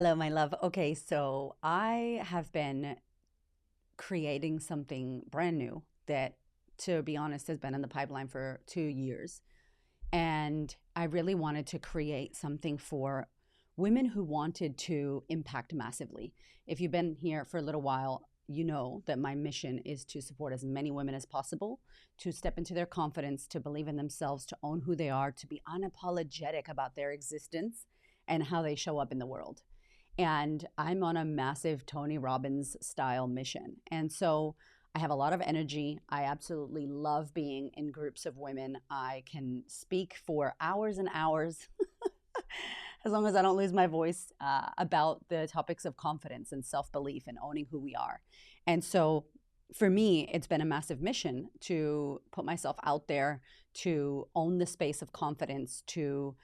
Hello, my love. Okay, so I have been creating something brand new that, to be honest, has been in the pipeline for 2 years. And I really wanted to create something for women who wanted to impact massively. If you've been here for a little while, you know that my mission is to support as many women as possible to step into their confidence, to believe in themselves, to own who they are, to be unapologetic about their existence and how they show up in the world. And I'm on a massive Tony Robbins style mission. And so I have a lot of energy. I absolutely love being in groups of women. I can speak for hours and hours, as long as I don't lose my voice, about the topics of confidence and self belief and owning who we are. And so for me, it's been a massive mission to put myself out there, to own the space of confidence, to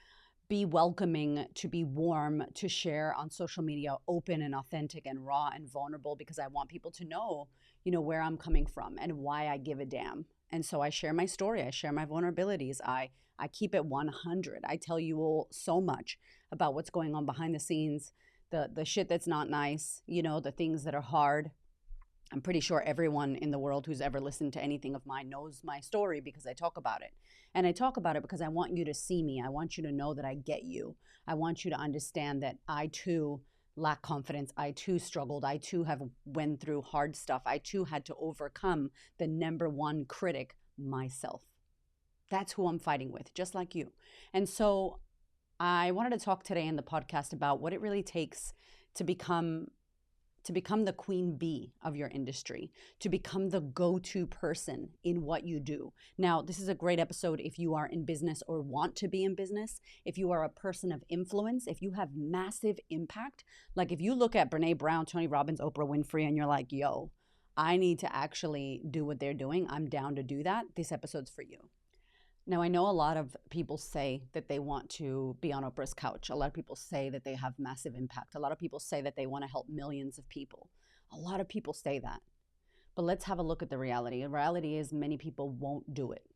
be welcoming, to be warm, to share on social media open and authentic and raw and vulnerable, because I want people to know, where I'm coming from and why I give a damn. And so I share my story, I share my vulnerabilities. I keep it 100. I tell you all so much about what's going on behind the scenes, the shit that's not nice, the things that are hard. I'm pretty sure everyone in the world who's ever listened to anything of mine knows my story because I talk about it. And I talk about it because I want you to see me. I want you to know that I get you. I want you to understand that I too lack confidence. I too struggled. I too have went through hard stuff. I too had to overcome the number one critic, myself. That's who I'm fighting with, just like you. And so I wanted to talk today in the podcast about what it really takes to become the queen bee of your industry, to become the go-to person in what you do. Now, this is a great episode if you are in business or want to be in business, if you are a person of influence, if you have massive impact. Like if you look at Brene Brown, Tony Robbins, Oprah Winfrey, and you're like, yo, I need to actually do what they're doing. I'm down to do that. This episode's for you. Now, I know a lot of people say that they want to be on Oprah's couch. A lot of people say that they have massive impact. A lot of people say that they want to help millions of people. A lot of people say that. But let's have a look at the reality. The reality is many people won't do it.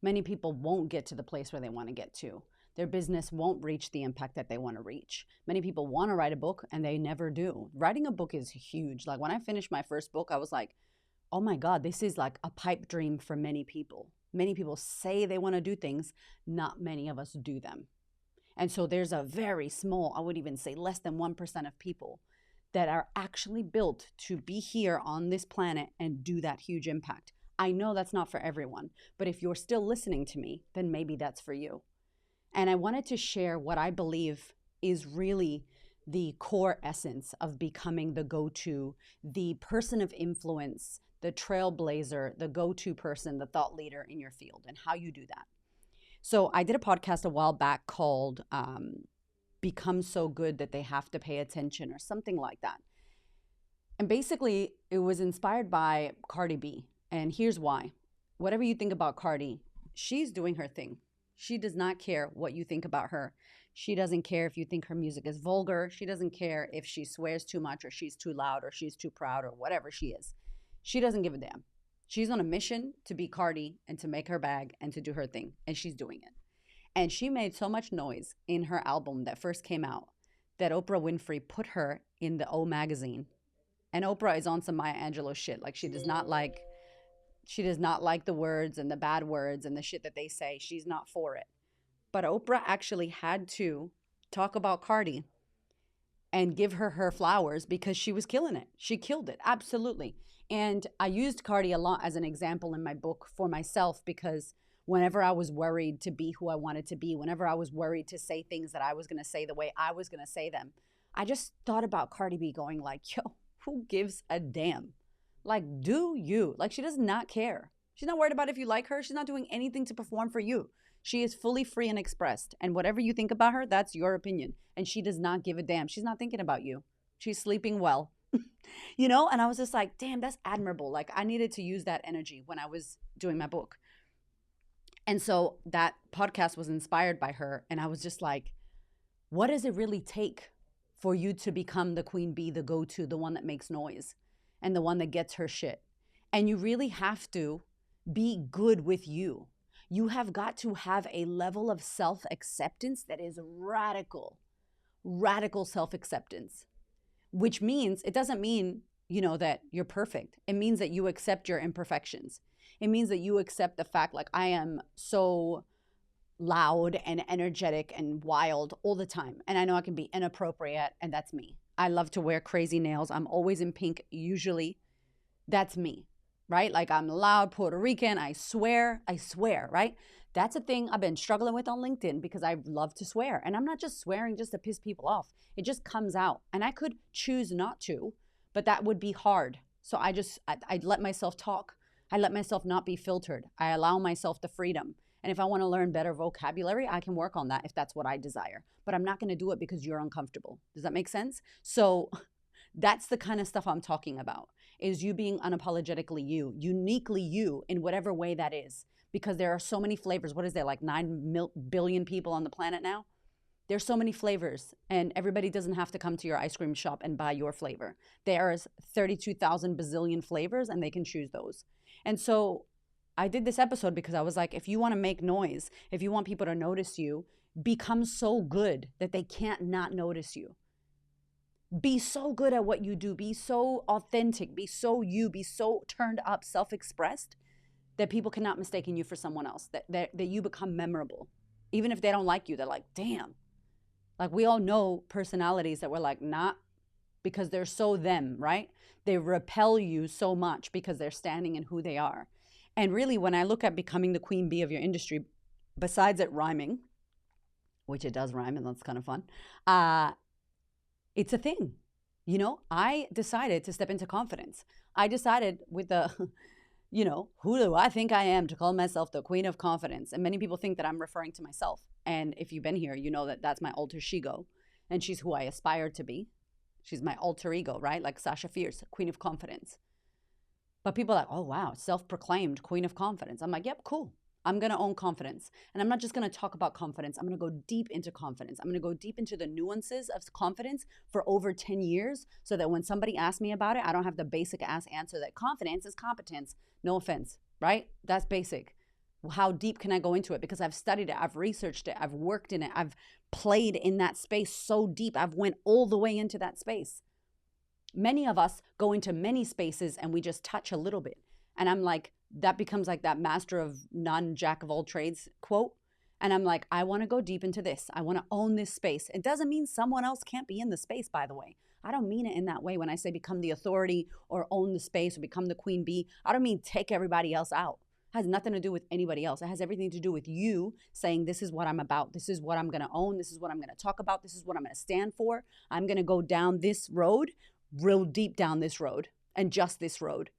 Many people won't get to the place where they want to get to. Their business won't reach the impact that they want to reach. Many people want to write a book and they never do. Writing a book is huge. Like when I finished my first book, I was like, oh my God, this is like a pipe dream for many people. Many people say they want to do things, not many of us do them. And so there's a very small, I would even say less than 1% of people that are actually built to be here on this planet and do that huge impact. I know that's not for everyone, but if you're still listening to me, then maybe that's for you. And I wanted to share what I believe is really the core essence of becoming the go-to, the person of influence, the trailblazer, the go-to person, the thought leader in your field, and how you do that. So I did a podcast a while back called Become So Good That They Have to Pay Attention or something like that. And basically, it was inspired by Cardi B. And here's why. Whatever you think about Cardi, she's doing her thing. She does not care what you think about her. She doesn't care if you think her music is vulgar. She doesn't care if she swears too much or she's too loud or she's too proud or whatever she is. She doesn't give a damn. She's on a mission to be Cardi and to make her bag and to do her thing. And she's doing it. And she made so much noise in her album that first came out that Oprah Winfrey put her in the O magazine. And Oprah is on some Maya Angelou shit. Like she does not like the words and the bad words and the shit that they say. She's not for it. But Oprah actually had to talk about Cardi and give her flowers because she was killing it. She killed it. Absolutely. And I used Cardi a lot as an example in my book for myself because whenever I was worried to be who I wanted to be, whenever I was worried to say things that I was going to say the way I was going to say them, I just thought about Cardi B going like, yo, who gives a damn? Like, do you? Like, she does not care. She's not worried about if you like her. She's not doing anything to perform for you. She is fully free and expressed. And whatever you think about her, that's your opinion. And she does not give a damn. She's not thinking about you. She's sleeping well. And I was just like, damn, that's admirable. Like, I needed to use that energy when I was doing my book. And so that podcast was inspired by her. And I was just like, what does it really take for you to become the queen bee, the go-to, the one that makes noise and the one that gets her shit? And you really have to be good with you. You have got to have a level of self-acceptance that is radical. radical self-acceptance, which means it doesn't mean, that you're perfect. It means that you accept your imperfections. It means that you accept the fact, like, I am so loud and energetic and wild all the time. And I know I can be inappropriate, and that's me. I love to wear crazy nails. I'm always in pink, usually. That's me, right? Like, I'm loud, Puerto Rican. I swear, right? That's a thing I've been struggling with on LinkedIn because I love to swear. And I'm not just swearing just to piss people off. It just comes out. And I could choose not to, but that would be hard. So I let myself talk. I let myself not be filtered. I allow myself the freedom. And if I want to learn better vocabulary, I can work on that if that's what I desire. But I'm not going to do it because you're uncomfortable. Does that make sense? So that's the kind of stuff I'm talking about, is you being unapologetically you, uniquely you in whatever way that is. Because there are so many flavors. What is there, like 9 billion people on the planet now? There's so many flavors, and everybody doesn't have to come to your ice cream shop and buy your flavor. There's 32,000 bazillion flavors, and they can choose those. And so I did this episode because I was like, if you want to make noise, if you want people to notice you, become so good that they can't not notice you. Be so good at what you do. Be so authentic. Be so you. Be so turned up, self-expressed, that people cannot mistake you for someone else, that you become memorable. Even if they don't like you, they're like, damn. Like, we all know personalities that we're like, not, because they're so them, right? They repel you so much because they're standing in who they are. And really, when I look at becoming the queen bee of your industry, besides it rhyming, which it does rhyme, and that's kind of fun, it's a thing. I decided to step into confidence. I decided with the, who do I think I am to call myself the queen of confidence? And many people think that I'm referring to myself. And if you've been here, you know that that's my alter ego. And she's who I aspire to be. She's my alter ego, right? Like Sasha Fierce, queen of confidence. But people are like, oh, wow, self-proclaimed queen of confidence. I'm like, yep, cool. I'm going to own confidence. And I'm not just going to talk about confidence. I'm going to go deep into confidence. I'm going to go deep into the nuances of confidence for over 10 years so that when somebody asks me about it, I don't have the basic ass answer that confidence is competence. No offense, right? That's basic. How deep can I go into it? Because I've studied it. I've researched it. I've worked in it. I've played in that space so deep. I've went all the way into that space. Many of us go into many spaces and we just touch a little bit. And I'm like, that becomes like that master of none, jack of all trades quote. And I'm like, I want to go deep into this. I want to own this space. It doesn't mean someone else can't be in the space, by the way. I don't mean it in that way when I say become the authority or own the space or become the queen bee. I don't mean take everybody else out. It has nothing to do with anybody else. It has everything to do with you saying, this is what I'm about. This is what I'm going to own. This is what I'm going to talk about. This is what I'm going to stand for. I'm going to go down this road, real deep down this road, and just this road.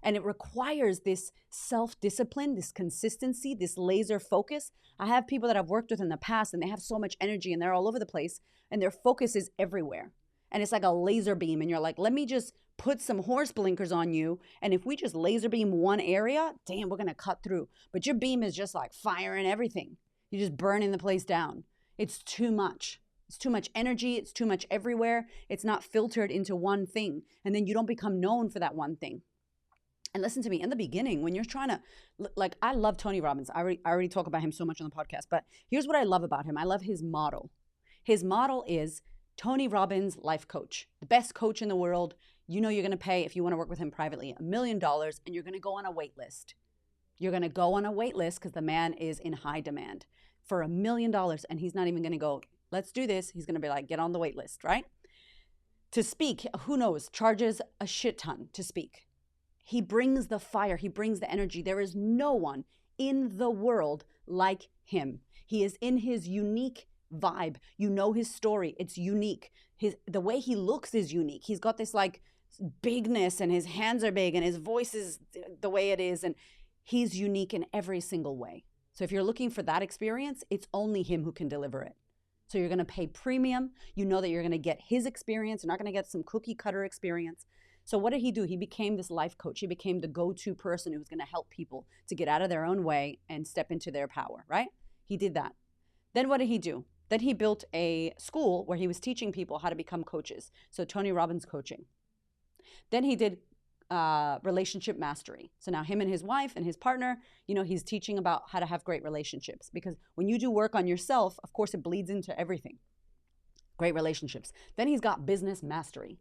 And it requires this self-discipline, this consistency, this laser focus. I have people that I've worked with in the past and they have so much energy and they're all over the place and their focus is everywhere. And it's like a laser beam and you're like, let me just put some horse blinkers on you. And if we just laser beam one area, damn, we're going to cut through. But your beam is just like firing everything. You're just burning the place down. It's too much. It's too much energy. It's too much everywhere. It's not filtered into one thing. And then you don't become known for that one thing. And listen to me, in the beginning, when you're trying to, like, I love Tony Robbins. I already talk about him so much on the podcast, but here's what I love about him. I love his model. His model is Tony Robbins, life coach, the best coach in the world. You're going to pay, if you want to work with him privately, $1 million, and you're going to go on a wait list. You're going to go on a wait list because the man is in high demand for $1 million, and he's not even going to go, let's do this. He's going to be like, get on the wait list, right? To speak, who knows, charges a shit ton to speak. He brings the fire. He brings the energy. There is no one in the world like him. He is in his unique vibe. You know his story. It's unique. The way he looks is unique. He's got this like bigness and his hands are big and his voice is the way it is. And he's unique in every single way. So if you're looking for that experience, it's only him who can deliver it. So you're going to pay premium. You know that you're going to get his experience. You're not going to get some cookie cutter experience. So what did he do? He became this life coach. He became the go-to person who was going to help people to get out of their own way and step into their power, right? He did that. Then what did he do? Then he built a school where he was teaching people how to become coaches. So Tony Robbins coaching. Then he did relationship mastery. So now him and his wife and his partner, he's teaching about how to have great relationships. Because when you do work on yourself, of course, it bleeds into everything. great relationships. Then he's got business mastery.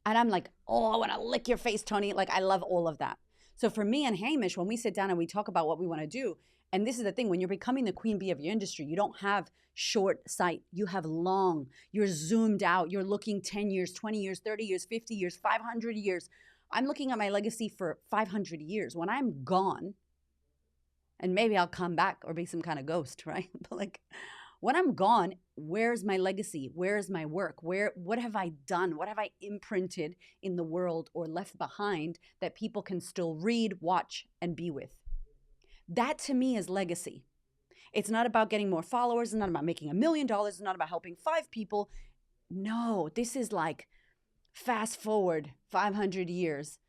And I'm like, oh, I want to lick your face, Tony. Like, I love all of that. So for me and Hamish, when we sit down and we talk about what we want to do, and this is the thing, when you're becoming the queen bee of your industry, you don't have short sight. You have long. You're zoomed out. You're looking 10 years, 20 years, 30 years, 50 years, 500 years. I'm looking at my legacy for 500 years. When I'm gone, and maybe I'll come back or be some kind of ghost, right? But like, when I'm gone, where's my legacy? Where's my work? What have I done? What have I imprinted in the world or left behind that people can still read, watch, and be with? That to me is legacy. It's not about getting more followers. It's not about making $1 million. It's not about helping 5 people. No, this is like fast forward 500 years.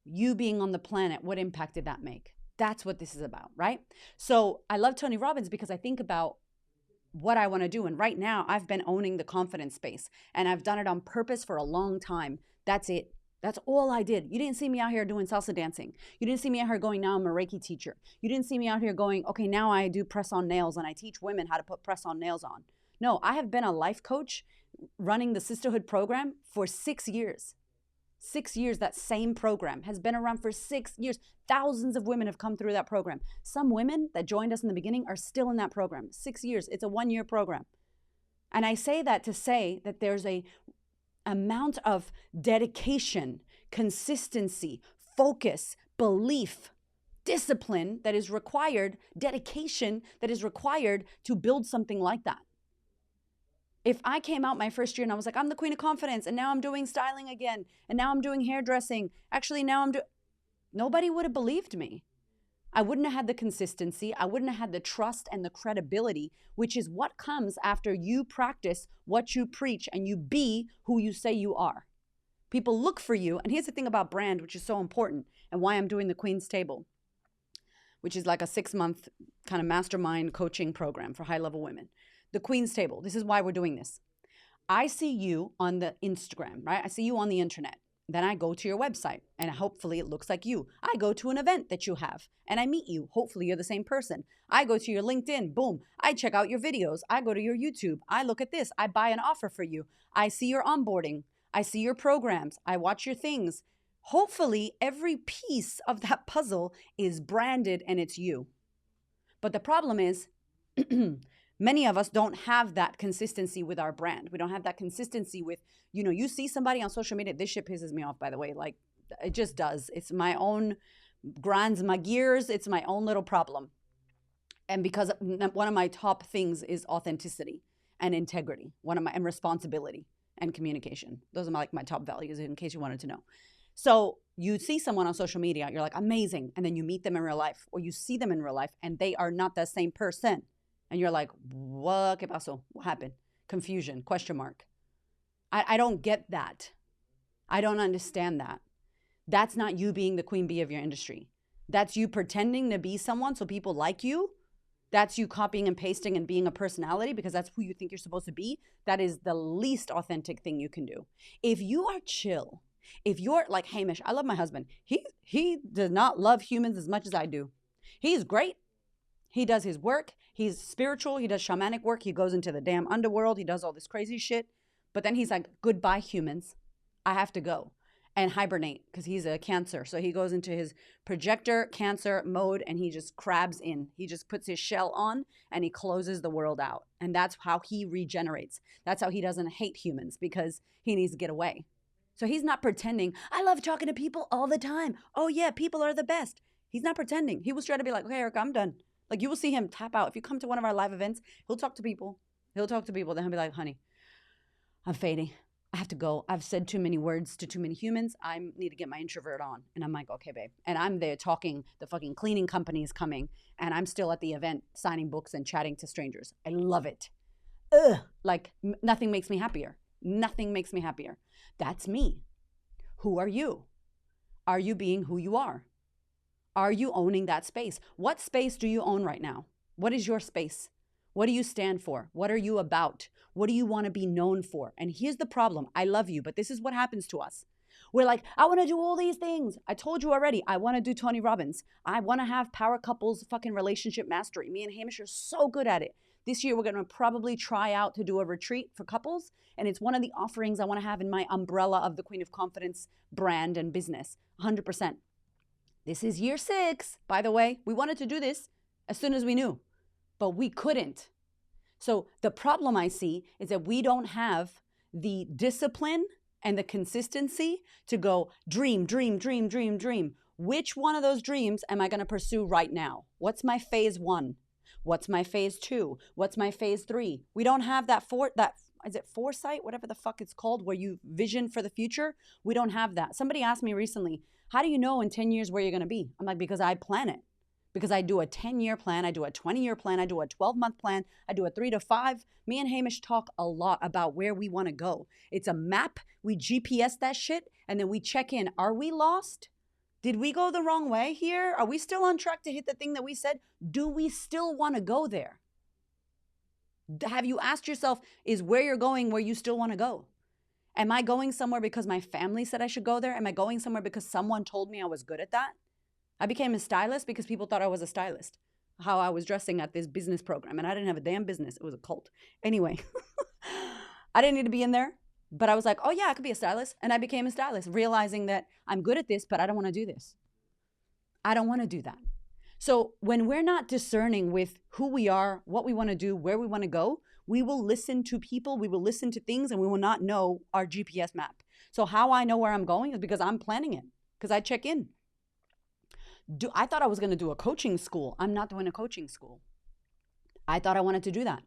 You being on the planet, what impact did that make? That's what this is about, right? So I love Tony Robbins because I think about what I want to do. And right now I've been owning the confidence space and I've done it on purpose for a long time. That's it. That's all I did. You didn't see me out here doing salsa dancing. You didn't see me out here going, now I'm a Reiki teacher. You didn't see me out here going, okay, now I do press on nails and I teach women how to put press on nails on. No, I have been a life coach running the sisterhood program for 6 years. 6 years, that same program has been around for 6 years. Thousands of women have come through that program. Some women that joined us in the beginning are still in that program. 6 years. It's a 1-year program. And I say that to say that there's a amount of dedication, consistency, focus, belief, discipline that is required, dedication that is required to build something like that. If I came out my first year and I was like, I'm the queen of confidence, and now I'm doing styling again, and now I'm doing hairdressing, actually now nobody would have believed me. I wouldn't have had the consistency. I wouldn't have had the trust and the credibility, which is what comes after you practice what you preach and you be who you say you are. People look for you. And here's the thing about brand, which is so important, and why I'm doing the Queen's Table, which is like a 6-month kind of mastermind coaching program for high-level women. The Queen's Table. This is why we're doing this. I see you on the Instagram, right? I see you on the internet. Then I go to your website and hopefully it looks like you. I go to an event that you have and I meet you. Hopefully you're the same person. I go to your LinkedIn. Boom. I check out your videos. I go to your YouTube. I look at this. I buy an offer for you. I see your onboarding. I see your programs. I watch your things. Hopefully every piece of that puzzle is branded and it's you. But the problem is many of us don't have that consistency with our brand. We don't have that consistency with, you see somebody on social media. This shit pisses me off, by the way. Like, it just does. It's my own, grinds my gears. It's my own little problem. And because one of my top things is authenticity and integrity, and responsibility and communication. Those are my top values, in case you wanted to know. So you see someone on social media, you're like, amazing. And then you meet them in real life, or you see them in real life and they are not the same person. And you're like, what? ¿Qué pasó? What happened? Confusion, question mark. I don't get that. I don't understand that. That's not you being the queen bee of your industry. That's you pretending to be someone so people like you. That's you copying and pasting and being a personality because that's who you think you're supposed to be. That is the least authentic thing you can do. If you are chill, if you're like Hamish, I love my husband. He does not love humans as much as I do. He's great. He does his work. He's spiritual. He does shamanic work. He goes into the damn underworld. He does all this crazy shit. But then he's like, goodbye, humans. I have to go and hibernate because he's a Cancer. So he goes into his projector Cancer mode and he just crabs in. He just puts his shell on and he closes the world out. And that's how he regenerates. That's how he doesn't hate humans, because he needs to get away. So he's not pretending, I love talking to people all the time. Oh yeah, people are the best. He's not pretending. He will try to be like, okay, Erica, I'm done. Like, you will see him tap out. If you come to one of our live events, he'll talk to people. Then he'll be like, honey, I'm fading. I have to go. I've said too many words to too many humans. I need to get my introvert on. And I'm like, okay, babe. And I'm there talking, the fucking cleaning company is coming. And I'm still at the event signing books and chatting to strangers. I love it. Nothing makes me happier. Nothing makes me happier. That's me. Who are you? Are you being who you are? Are you owning that space? What space do you own right now? What is your space? What do you stand for? What are you about? What do you want to be known for? And here's the problem. I love you, but this is what happens to us. We're like, I want to do all these things. I told you already, I want to do Tony Robbins. I want to have power couples fucking relationship mastery. Me and Hamish are so good at it. This year, we're going to probably try out to do a retreat for couples. And it's one of the offerings I want to have in my umbrella of the Queen of Confidence brand and business. 100%. This is year 6, by the way. We wanted to do this as soon as we knew, but we couldn't. So the problem I see is that we don't have the discipline and the consistency to go dream, dream, dream, dream, dream. Which one of those dreams am I going to pursue right now? What's my phase 1? What's my phase 2? What's my phase 3? We don't have that is it foresight, whatever the fuck it's called, where you vision for the future? We don't have that. Somebody asked me recently, how do you know in 10 years where you're going to be? I'm like, because I plan it. Because I do a 10-year plan, I do a 20-year plan, I do a 12-month plan, I do a 3 to 5. Me and Hamish talk a lot about where we want to go. It's a map. We GPS that shit, and then we check in. Are we lost? Did we go the wrong way here? Are we still on track to hit the thing that we said? Do we still want to go there? Have you asked yourself, is where you're going where you still want to go? Am I going somewhere because my family said I should go there? Am I going somewhere because someone told me I was good at that? I became a stylist because people thought I was a stylist. How I was dressing at this business program. And I didn't have a damn business. It was a cult. Anyway, I didn't need to be in there. But I was like, oh yeah, I could be a stylist. And I became a stylist, realizing that I'm good at this, but I don't want to do this. I don't want to do that. So when we're not discerning with who we are, what we want to do, where we want to go, we will listen to people, we will listen to things, and we will not know our GPS map. So how I know where I'm going is because I'm planning it, because I check in. I thought I was going to do a coaching school. I'm not doing a coaching school. I thought I wanted to do that.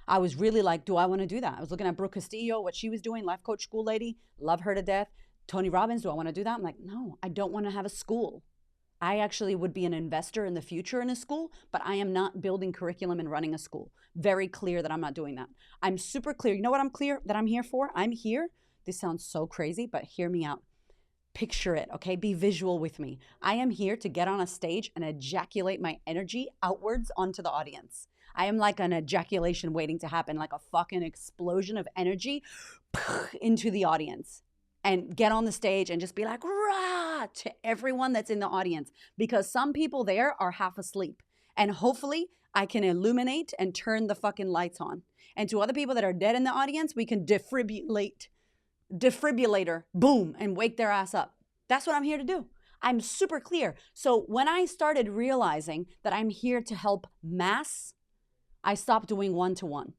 I was really like, do I want to do that? I was looking at Brooke Castillo, what she was doing, life coach school lady, love her to death. Tony Robbins, do I want to do that? I'm like, no, I don't want to have a school. I actually would be an investor in the future in a school, but I am not building curriculum and running a school. Very clear that I'm not doing that. I'm super clear. You know what I'm clear that I'm here for? I'm here. This sounds so crazy, but hear me out. Picture it, okay? Be visual with me. I am here to get on a stage and ejaculate my energy outwards onto the audience. I am like an ejaculation waiting to happen, like a fucking explosion of energy into the audience. And get on the stage and just be like, rah, to everyone that's in the audience. Because some people there are half asleep. And hopefully I can illuminate and turn the fucking lights on. And to other people that are dead in the audience, we can defibrillator, boom, and wake their ass up. That's what I'm here to do. I'm super clear. So when I started realizing that I'm here to help mass, I stopped doing one-to-one.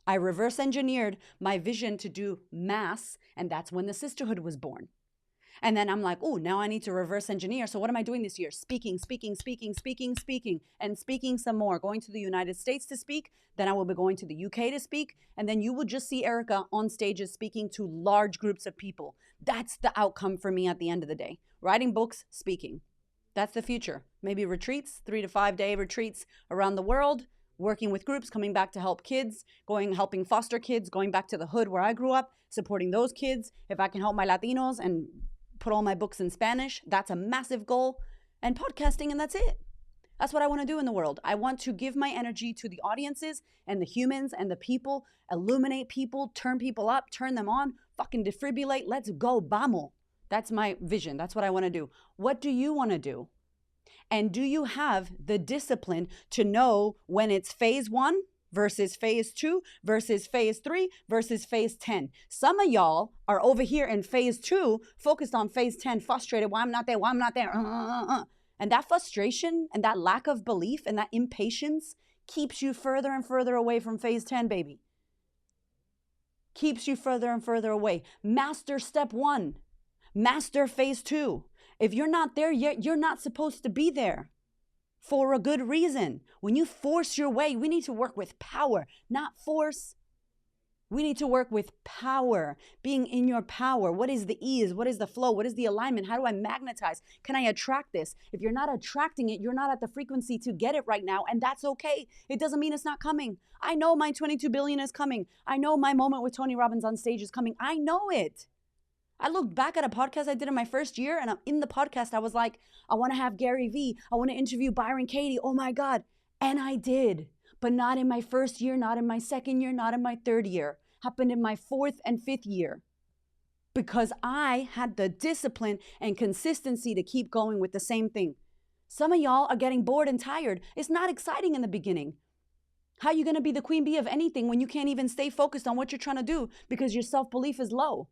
I reverse engineered my vision to do mass, and that's when the sisterhood was born. And then I'm like, oh, now I need to reverse engineer. So what am I doing this year? Speaking, and speaking some more. Going to the United States to speak. Then I will be going to the UK to speak. And then you will just see Erica on stages speaking to large groups of people. That's the outcome for me at the end of the day. Writing books, speaking. That's the future. Maybe retreats, 3 to 5 day retreats around the world. Working with groups, coming back to help kids, helping foster kids, going back to the hood where I grew up, supporting those kids. If I can help my Latinos and put all my books in Spanish, that's a massive goal. And podcasting, and that's it. That's what I want to do in the world. I want to give my energy to the audiences and the humans and the people, illuminate people, turn people up, turn them on, fucking defibrillate. Let's go, vamos. That's my vision. That's what I want to do. What do you want to do? And do you have the discipline to know when it's phase 1 versus phase 2 versus phase 3 versus phase 10? Some of y'all are over here in phase 2, focused on phase 10, frustrated. Why I'm not there? Why I'm not there? And that frustration and that lack of belief and that impatience keeps you further and further away from phase 10, baby. Keeps you further and further away. Master step 1. Master phase 2. If you're not there yet, you're not supposed to be there for a good reason. When you force your way, we need to work with power, not force. We need to work with power, being in your power. What is the ease? What is the flow? What is the alignment? How do I magnetize? Can I attract this? If you're not attracting it, you're not at the frequency to get it right now, and that's okay. It doesn't mean it's not coming. I know my 22 billion is coming. I know my moment with Tony Robbins on stage is coming. I know it. I looked back at a podcast I did in my first year, and in the podcast, I was like, I want to have Gary Vee. I want to interview Byron Katie. Oh my God. And I did, but not in my first year, not in my second year, not in my third year. Happened in my 4th and 5th year, because I had the discipline and consistency to keep going with the same thing. Some of y'all are getting bored and tired. It's not exciting in the beginning. How are you going to be the queen bee of anything when you can't even stay focused on what you're trying to do because your self-belief is low?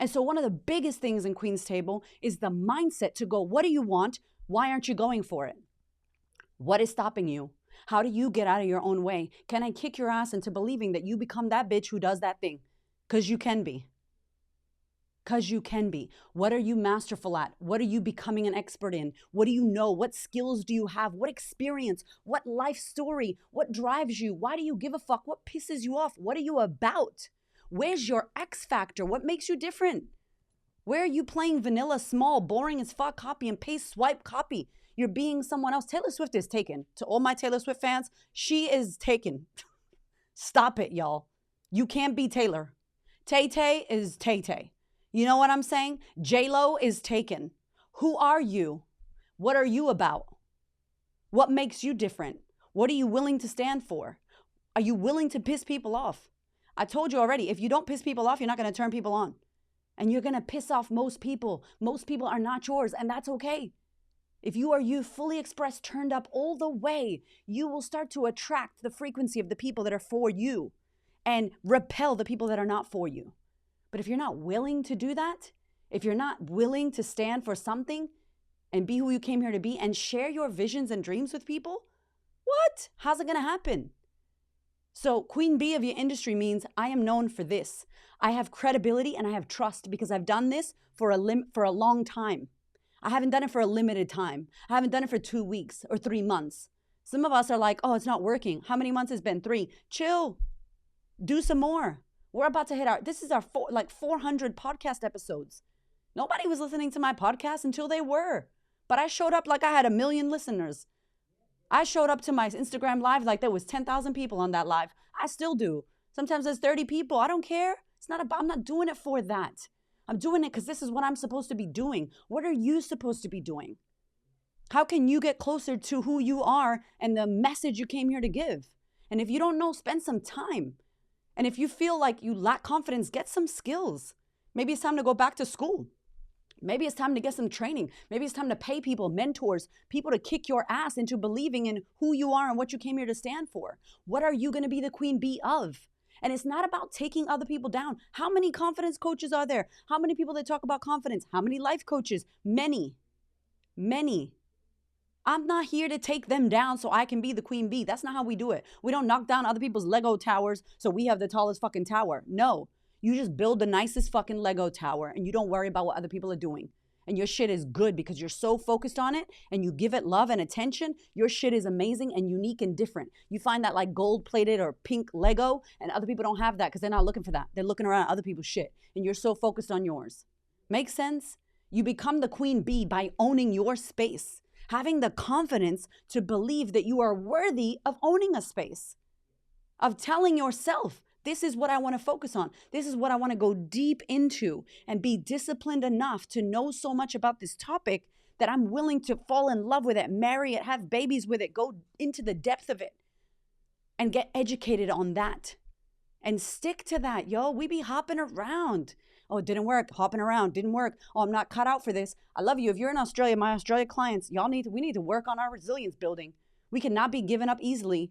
And so one of the biggest things in Queen's Table is the mindset to go, what do you want? Why aren't you going for it? What is stopping you? How do you get out of your own way? Can I kick your ass into believing that you become that bitch who does that thing? Because you can be. Because you can be. What are you masterful at? What are you becoming an expert in? What do you know? What skills do you have? What experience? What life story? What drives you? Why do you give a fuck? What pisses you off? What are you about? Where's your X factor? What makes you different? Where are you playing vanilla, small, boring as fuck, copy and paste, swipe, copy? You're being someone else. Taylor Swift is taken. To all my Taylor Swift fans, she is taken. Stop it, y'all. You can't be Taylor. Tay-Tay is Tay-Tay. You know what I'm saying? J-Lo is taken. Who are you? What are you about? What makes you different? What are you willing to stand for? Are you willing to piss people off? I told you already, if you don't piss people off, you're not going to turn people on. And you're going to piss off most people. Most people are not yours, and that's okay. If you are you, fully expressed, turned up all the way, you will start to attract the frequency of the people that are for you and repel the people that are not for you. But if you're not willing to do that, if you're not willing to stand for something and be who you came here to be and share your visions and dreams with people, what? How's it going to happen? So queen bee of your industry means I am known for this. I have credibility and I have trust because I've done this for a long time. I haven't done it for a limited time. I haven't done it for 2 weeks or 3 months. Some of us are like, oh, it's not working. How many months has been? 3. Chill. Do some more. We're about to hit this is our 400 podcast episodes. Nobody was listening to my podcast until they were. But I showed up like I had 1 million listeners. I showed up to my Instagram live like there was 10,000 people on that live. I still do. Sometimes there's 30 people. I don't care. I'm not doing it for that. I'm doing it because this is what I'm supposed to be doing. What are you supposed to be doing? How can you get closer to who you are and the message you came here to give? And if you don't know, spend some time. And if you feel like you lack confidence, get some skills. Maybe it's time to go back to school. Maybe it's time to get some training. Maybe it's time to pay people, mentors, people to kick your ass into believing in who you are and what you came here to stand for. What are you going to be the queen bee of? And it's not about taking other people down. How many confidence coaches are there? How many people that talk about confidence? How many life coaches? Many. I'm not here to take them down so I can be the queen bee. That's not how we do it. We don't knock down other people's Lego towers so we have the tallest fucking tower. No, you just build the nicest fucking Lego tower and you don't worry about what other people are doing. And your shit is good because you're so focused on it and you give it love and attention. Your shit is amazing and unique and different. You find that like gold plated or pink Lego and other people don't have that because they're not looking for that. They're looking around at other people's shit and you're so focused on yours. Make sense? You become the queen bee by owning your space, having the confidence to believe that you are worthy of owning a space, of telling yourself, this is what I want to focus on. This is what I want to go deep into and be disciplined enough to know so much about this topic that I'm willing to fall in love with it, marry it, have babies with it, go into the depth of it and get educated on that and stick to that. Yo, we be hopping around. Oh, it didn't work. Hopping around. Didn't work. Oh, I'm not cut out for this. I love you. If you're in Australia, my Australia clients, we need to work on our resilience building. We cannot be given up easily.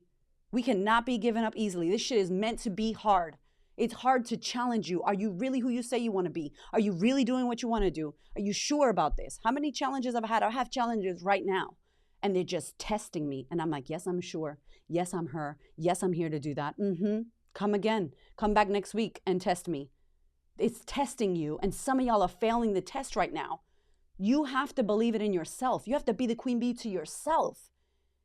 We cannot be given up easily. This shit is meant to be hard. It's hard to challenge you. Are you really who you say you want to be? Are you really doing what you want to do? Are you sure about this? How many challenges I've had? I have challenges right now. And they're just testing me. And I'm like, yes, I'm sure. Yes, I'm her. Yes, I'm here to do that. Come again. Come back next week and test me. It's testing you. And some of y'all are failing the test right now. You have to believe it in yourself. You have to be the queen bee to yourself.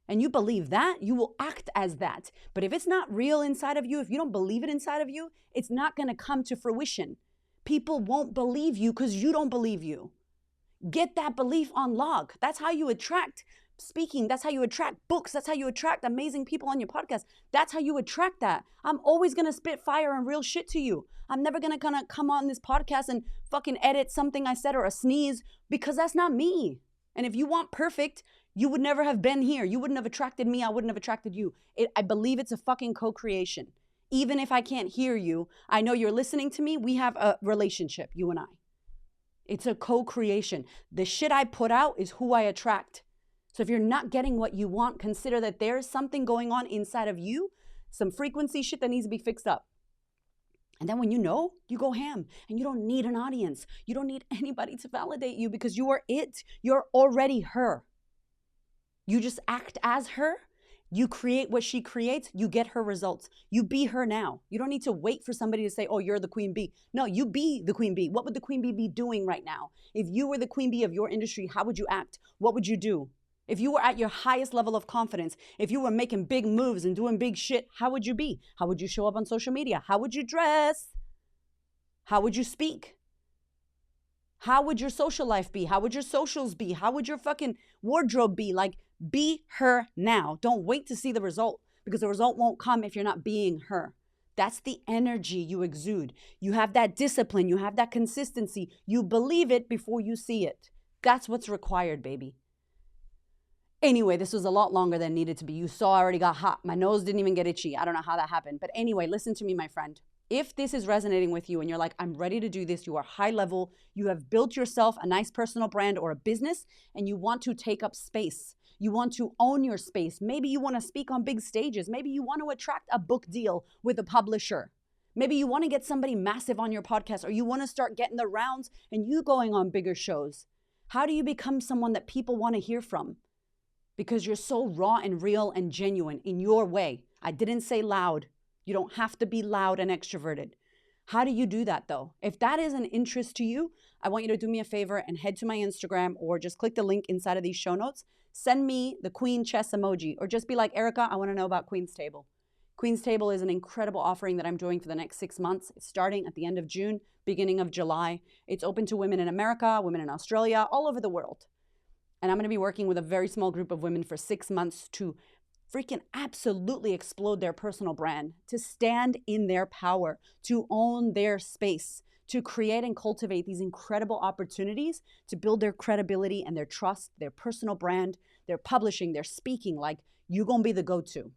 And you believe that, you will act as that. But if it's not real inside of you, if you don't believe it inside of you, it's not going to come to fruition. People won't believe you because you don't believe you. Get that belief on lock. That's how you attract speaking. That's how you attract books. That's how you attract amazing people on your podcast. That's how you attract that. I'm always going to spit fire and real shit to you. I'm never going to come on this podcast and fucking edit something I said or a sneeze because that's not me. And if you want perfect, you would never have been here. You wouldn't have attracted me. I wouldn't have attracted you. I believe it's a fucking co-creation. Even if I can't hear you, I know you're listening to me. We have a relationship, you and I. It's a co-creation. The shit I put out is who I attract. So if you're not getting what you want, consider that there's something going on inside of you some frequency shit that needs to be fixed up. And then when you know, you go ham, and you don't need an audience. You don't need anybody to validate you because you are it. You're already her. You just act as her. You create what she creates. You get her results. You be her now. You don't need to wait for somebody to say, oh, you're the queen bee. No, you be the queen bee. What would the queen bee be doing right now? If you were the queen bee of your industry, how would you act? What would you do? If you were at your highest level of confidence, if you were making big moves and doing big shit, how would you be? How would you show up on social media? How would you dress? How would you speak? How would your social life be? How would your socials be? How would your fucking wardrobe be? Like, be her now. Don't wait to see the result, because the result won't come if you're not being her. That's the energy you exude. You have that discipline. You have that consistency. You believe it before you see it. That's what's required, baby. Anyway, this was a lot longer than needed to be. You saw I already got hot. My nose didn't even get itchy. I don't know how that happened. But anyway, listen to me, my friend. If this is resonating with you and you're like, I'm ready to do this, you are high level, you have built yourself a nice personal brand or a business, and you want to take up space. You want to own your space. Maybe you want to speak on big stages. Maybe you want to attract a book deal with a publisher. Maybe you want to get somebody massive on your podcast, or you want to start getting the rounds and you going on bigger shows. How do you become someone that people want to hear from? Because you're so raw and real and genuine in your way. I didn't say loud. You don't have to be loud and extroverted. How do you do that though? If that is an interest to you, I want you to do me a favor and head to my Instagram, or just click the link inside of these show notes. Send me the Queen Chess emoji, or just be like, Erica, I want to know about Queen's Table. Queen's Table is an incredible offering that I'm doing for the next 6 months. It's starting at the end of June, beginning of July. It's open to women in America, women in Australia, all over the world. And I'm going to be working with a very small group of women for 6 months to freaking absolutely explode their personal brand, to stand in their power, to own their space, to create and cultivate these incredible opportunities to build their credibility and their trust, their personal brand, their publishing, their speaking. Like, you're going to be the go-to.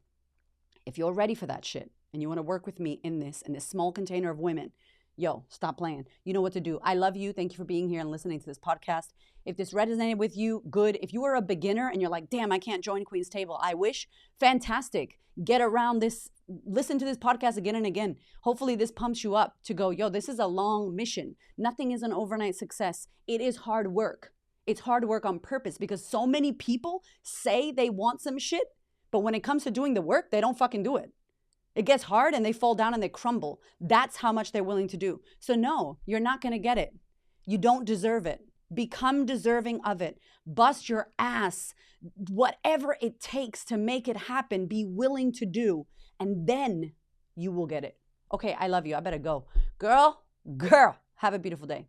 If you're ready for that shit and you want to work with me in this small container of women, yo, stop playing. You know what to do. I love you. Thank you for being here and listening to this podcast. If this resonated with you, good. If you are a beginner and you're like, damn, I can't join Queen's Table, I wish, fantastic. Get around this. Listen to this podcast again and again. Hopefully this pumps you up to go, yo, this is a long mission. Nothing is an overnight success. It is hard work. It's hard work on purpose, because so many people say they want some shit, but when it comes to doing the work, they don't fucking do it. It gets hard and they fall down and they crumble. That's how much they're willing to do. So no, you're not going to get it. You don't deserve it. Become deserving of it. Bust your ass. Whatever it takes to make it happen, be willing to do. And then you will get it. Okay, I love you. I better go. Girl, have a beautiful day.